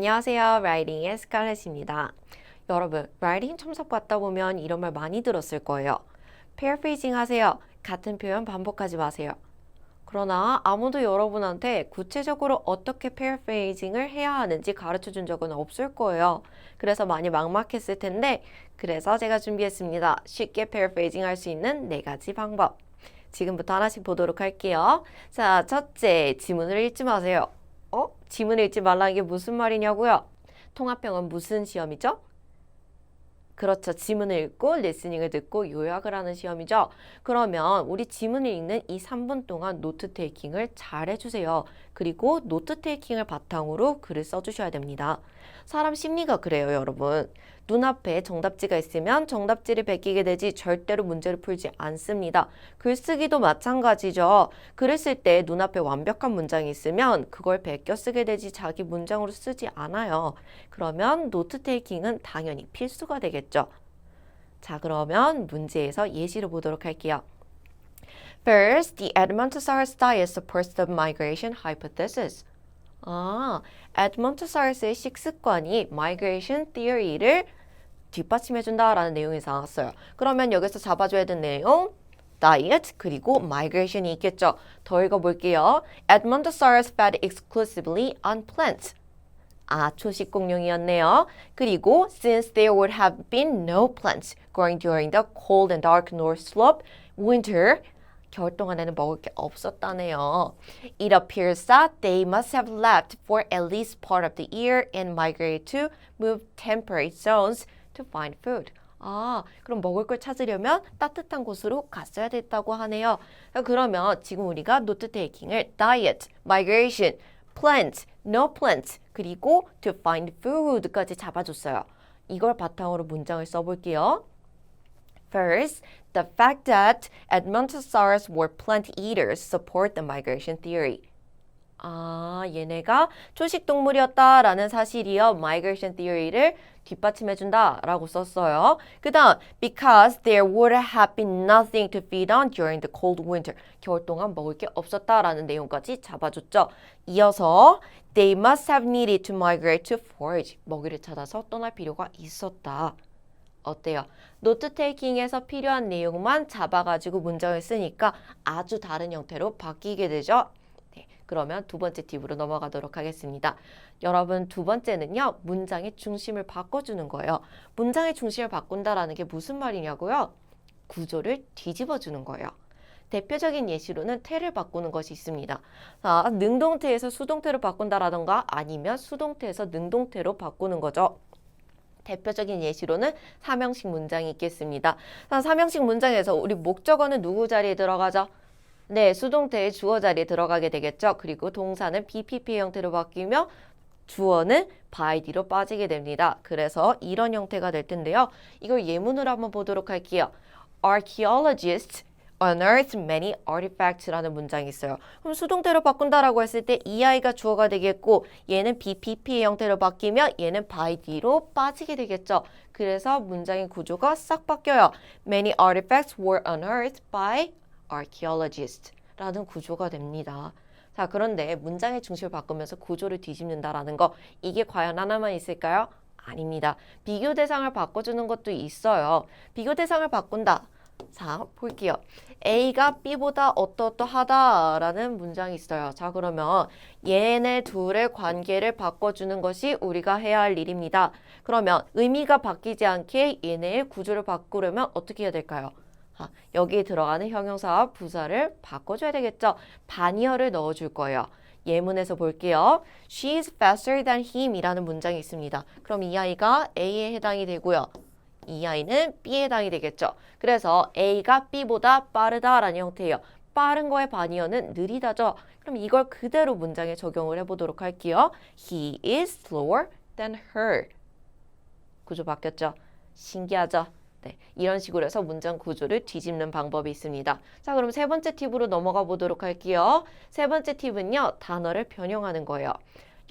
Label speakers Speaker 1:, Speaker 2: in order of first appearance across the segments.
Speaker 1: 안녕하세요. 라이딩의 스칼렛입니다. 여러분, 라이딩 첨삭 받다 보면 이런 말 많이 들었을 거예요. paraphrasing 하세요. 같은 표현 반복하지 마세요. 그러나 아무도 여러분한테 구체적으로 어떻게 paraphrasing을 해야 하는지 가르쳐 준 적은 없을 거예요. 그래서 많이 막막했을 텐데, 그래서 제가 준비했습니다. 쉽게 paraphrasing 할 수 있는 4가지 방법. 지금부터 하나씩 보도록 할게요. 자, 첫째, 지문을 읽지 마세요. 지문을 읽지 말라는 게 무슨 말이냐고요? 통합형은 무슨 시험이죠? 그렇죠. 지문을 읽고 리스닝을 듣고 요약을 하는 시험이죠. 그러면 우리 지문을 읽는 이 3분 동안 노트 테이킹을 잘 해주세요. 그리고 노트 테이킹을 바탕으로 글을 써주셔야 됩니다. 사람 심리가 그래요, 여러분. 눈앞에 정답지가 있으면 정답지를 베끼게 되지 절대로 문제를 풀지 않습니다. 글쓰기도 마찬가지죠. 글을 쓸 때 눈앞에 완벽한 문장이 있으면 그걸 베껴 쓰게 되지 자기 문장으로 쓰지 않아요. 그러면 노트 테이킹은 당연히 필수가 되겠죠. 자, 그러면 문제에서 예시를 보도록 할게요. First, the Edmontosaurus diet supports the migration hypothesis. 에드먼토사우루스의 식습관이 migration theory를 뒷받침해준다라는 내용이 나왔어요. 그러면 여기서 잡아줘야 되는 내용 diet 그리고 migration이 있겠죠. 더 읽어볼게요. Edmontosaurus fed exclusively on plants. 초식 공룡이었네요. 그리고 since there would have been no plants growing during the cold and dark North Slope winter 겨울 동안에는 먹을 게 없었다네요. It appears that they must have left for at least part of the year and migrated to move temperate zones to find food. 그럼 먹을 걸 찾으려면 따뜻한 곳으로 갔어야 됐다고 하네요. 그러면 지금 우리가 노트 테이킹을 diet, migration, plant, no plant, 그리고 to find food까지 잡아줬어요. 이걸 바탕으로 문장을 써볼게요. First, the fact that Edmontosaurus were plant eaters support the migration theory. 얘네가 초식 동물이었다라는 사실이요. migration theory를 뒷받침해준다라고 썼어요. 그 다음, because there would have been nothing to feed on during the cold winter. 겨울 동안 먹을 게 없었다라는 내용까지 잡아줬죠. 이어서, they must have needed to migrate to forage. 먹이를 찾아서 떠날 필요가 있었다. 어때요? 노트 테이킹에서 필요한 내용만 잡아가지고 문장을 쓰니까 아주 다른 형태로 바뀌게 되죠. 네, 그러면 두 번째 팁으로 넘어가도록 하겠습니다. 여러분, 두 번째는요. 문장의 중심을 바꿔주는 거예요. 문장의 중심을 바꾼다라는 게 무슨 말이냐고요? 구조를 뒤집어주는 거예요. 대표적인 예시로는 태를 바꾸는 것이 있습니다. 능동태에서 수동태로 바꾼다라던가 아니면 수동태에서 능동태로 바꾸는 거죠. 대표적인 예시로는 삼형식 문장이 있겠습니다. 삼형식 문장에서 우리 목적어는 누구 자리에 들어가죠? 네, 수동태의 주어 자리에 들어가게 되겠죠. 그리고 동사는 BPP 형태로 바뀌며 주어는 by D로 빠지게 됩니다. 그래서 이런 형태가 될 텐데요. 이걸 예문으로 한번 보도록 할게요. Archaeologists unearthed many artifacts라는 문장이 있어요. 그럼 수동태로 바꾼다라고 했을 때 EI가 주어가 되겠고 얘는 BPP의 형태로 바뀌면 얘는 by D로 빠지게 되겠죠. 그래서 문장의 구조가 싹 바뀌어요. Many artifacts were unearthed by archaeologists 라는 구조가 됩니다. 자, 그런데 문장의 중심을 바꾸면서 구조를 뒤집는다라는 거 이게 과연 하나만 있을까요? 아닙니다. 비교 대상을 바꿔주는 것도 있어요. 비교 대상을 바꾼다. 자, 볼게요. A가 B보다 어떠어떠하다라는 문장이 있어요. 자, 그러면 얘네 둘의 관계를 바꿔주는 것이 우리가 해야 할 일입니다. 그러면 의미가 바뀌지 않게 얘네의 구조를 바꾸려면 어떻게 해야 될까요? 여기에 들어가는 형용사와 부사를 바꿔줘야 되겠죠. 반이어를 넣어줄 거예요. 예문에서 볼게요. She is faster than him 이라는 문장이 있습니다. 그럼 이 아이가 A에 해당이 되고요. 이 아이는 B에 해당이 되겠죠. 그래서 A가 B보다 빠르다라는 형태예요. 빠른 거의 반이어는 느리다죠. 그럼 이걸 그대로 문장에 적용을 해보도록 할게요. He is slower than her. 구조 바뀌었죠? 신기하죠? 네, 이런 식으로 해서 문장 구조를 뒤집는 방법이 있습니다. 자, 그럼 세 번째 팁으로 넘어가 보도록 할게요. 세 번째 팁은요. 단어를 변형하는 거예요.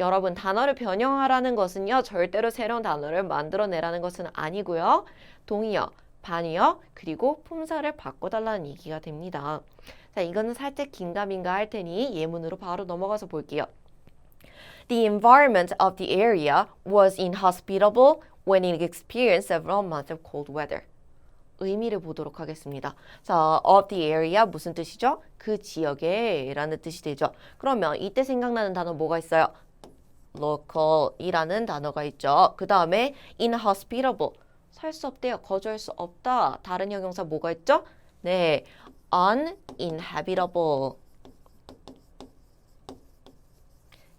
Speaker 1: 여러분, 단어를 변형하라는 것은요. 절대로 새로운 단어를 만들어내라는 것은 아니고요. 동의어, 반의어, 그리고 품사를 바꿔달라는 얘기가 됩니다. 자, 이거는 살짝 긴가민가 할 테니 예문으로 바로 넘어가서 볼게요. The environment of the area was inhospitable when it experienced several months of cold weather. 의미를 보도록 하겠습니다. 자, of the area 무슨 뜻이죠? 그 지역에 라는 뜻이 되죠. 그러면 이때 생각나는 단어 뭐가 있어요? local이라는 단어가 있죠. 그 다음에 inhospitable. 살 수 없대요. 거주할 수 없다. 다른 형용사 뭐가 있죠? 네, uninhabitable.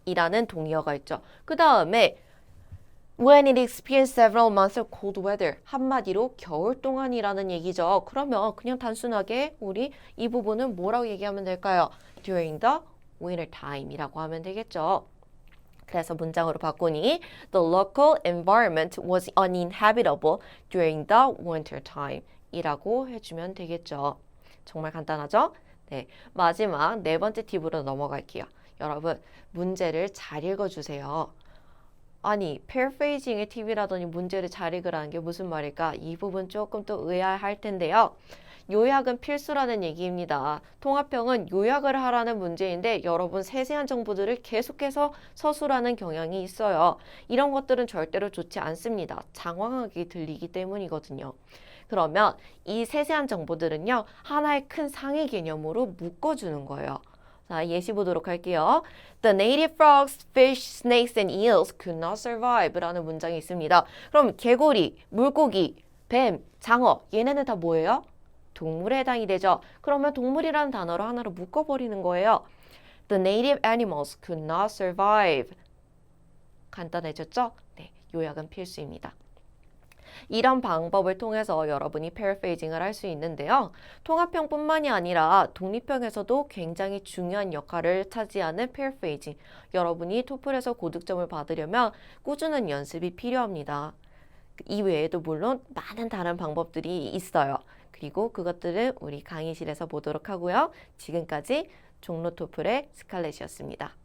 Speaker 1: 이라는 동의어가 있죠. 그 다음에 when it experienced several months of cold weather. 한마디로 겨울 동안이라는 얘기죠. 그러면 그냥 단순하게 우리 이 부분은 뭐라고 얘기하면 될까요? during the winter time이라고 하면 되겠죠. 그래서 문장으로 바꾸니 the local environment was uninhabitable during the winter time 이라고 해주면 되겠죠. 정말 간단하죠? 네, 마지막 네 번째 팁으로 넘어갈게요. 여러분, 문제를 잘 읽어주세요. 아니, paraphrasing의 팁이라더니 문제를 잘 읽으라는 게 무슨 말일까? 이 부분 조금 또 의아할 텐데요. 요약은 필수라는 얘기입니다. 통합형은 요약을 하라는 문제인데 여러분 세세한 정보들을 계속해서 서술하는 경향이 있어요. 이런 것들은 절대로 좋지 않습니다. 장황하게 들리기 때문이거든요. 그러면 이 세세한 정보들은요, 하나의 큰 상위 개념으로 묶어주는 거예요. 자, 예시 보도록 할게요. The native frogs, fish, snakes, and eels could not survive 라는 문장이 있습니다. 그럼 개구리, 물고기, 뱀, 장어 얘네는 다 뭐예요? 동물에 해당이 되죠. 그러면 동물이라는 단어로 하나로 묶어버리는 거예요. The native animals could not survive. 간단해졌죠? 네, 요약은 필수입니다. 이런 방법을 통해서 여러분이 paraphrasing을 할 수 있는데요. 통합형뿐만이 아니라 독립형에서도 굉장히 중요한 역할을 차지하는 paraphrasing. 여러분이 토플에서 고득점을 받으려면 꾸준한 연습이 필요합니다. 이 외에도 물론 많은 다른 방법들이 있어요. 그리고 그것들은 우리 강의실에서 보도록 하고요. 지금까지 종로 토플의 스칼렛이었습니다.